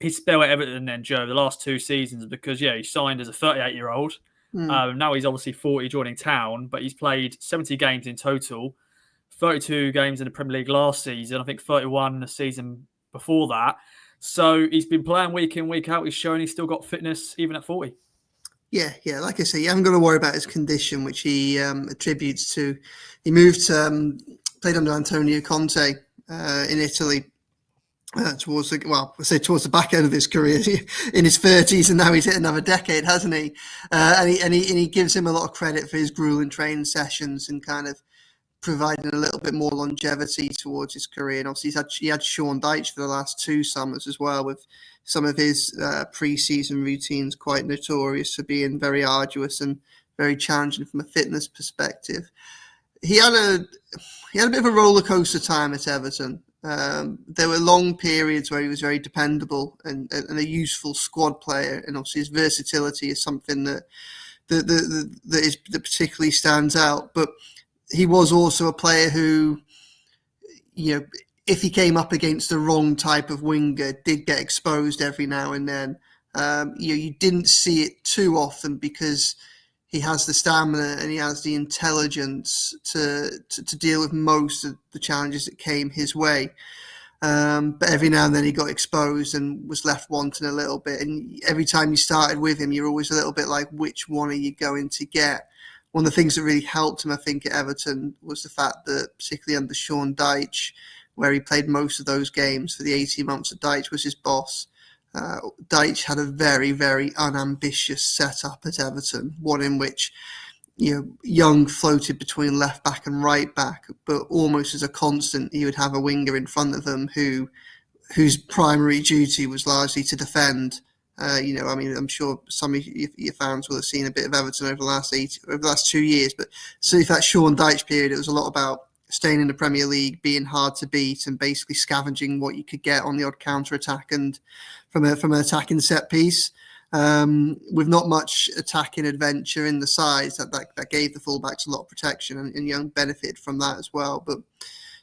his spell at Everton then, Joe, the last 2 seasons, because, he signed as a 38-year-old. Now he's obviously 40 joining Town, but he's played 70 games in total, 32 games in the Premier League last season, I think 31 the season before that. So he's been playing week in, week out. He's showing he's still got fitness even at 40. Yeah. Like I say, you haven't got to worry about his condition, which he attributes to. He moved played under Antonio Conte in Italy towards the back end of his career in his 30s, and now he's hit another decade, hasn't he? And he gives him a lot of credit for his grueling training sessions and kind of providing a little bit more longevity towards his career. And obviously he had Sean Dyche for the last 2 summers as well, with some of his pre-season routines quite notorious for being very arduous and very challenging from a fitness perspective. He had a bit of a roller coaster time at Everton. There were long periods where he was very dependable and a useful squad player, and obviously his versatility is something that particularly stands out. But he was also a player who, if he came up against the wrong type of winger, did get exposed every now and then. You didn't see it too often because he has the stamina and he has the intelligence to deal with most of the challenges that came his way. But every now and then he got exposed and was left wanting a little bit. And every time you started with him, you're always a little bit like, which one are you going to get? One of the things that really helped him, I think, at Everton was the fact that, particularly under Sean Dyche, where he played most of those games for the 18 months that Dyche was his boss, Dyche had a very, very unambitious setup at Everton, one in which Young floated between left back and right back, but almost as a constant, he would have a winger in front of him whose primary duty was largely to defend. I'm sure some of your fans will have seen a bit of Everton over the last 2 years, but certainly for that Sean Dyche period, it was a lot about staying in the Premier League, being hard to beat, and basically scavenging what you could get on the odd counter attack and from an attacking set piece. With not much attacking adventure in the sides, that gave the fullbacks a lot of protection, and Young benefited from that as well. But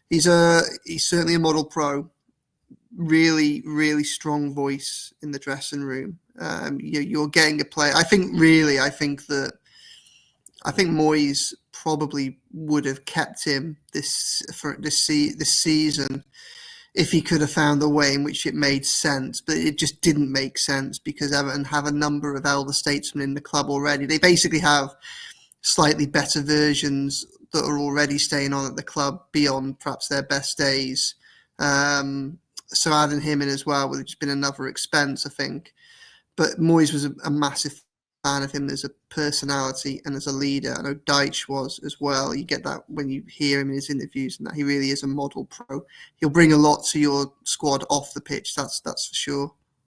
he's certainly a model pro. Really, really strong voice in the dressing room. You're getting a player. I think Moyes probably would have kept him this season if he could have found a way in which it made sense, but it just didn't make sense because Everton have a number of elder statesmen in the club already. They basically have slightly better versions that are already staying on at the club beyond perhaps their best days. So adding him in as well would have just been another expense, I think. But Moyes was a massive fan of him as a personality and as a leader. I know Dyche was as well. You get that when you hear him in his interviews, and that he really is a model pro. He'll bring a lot to your squad off the pitch, that's for sure.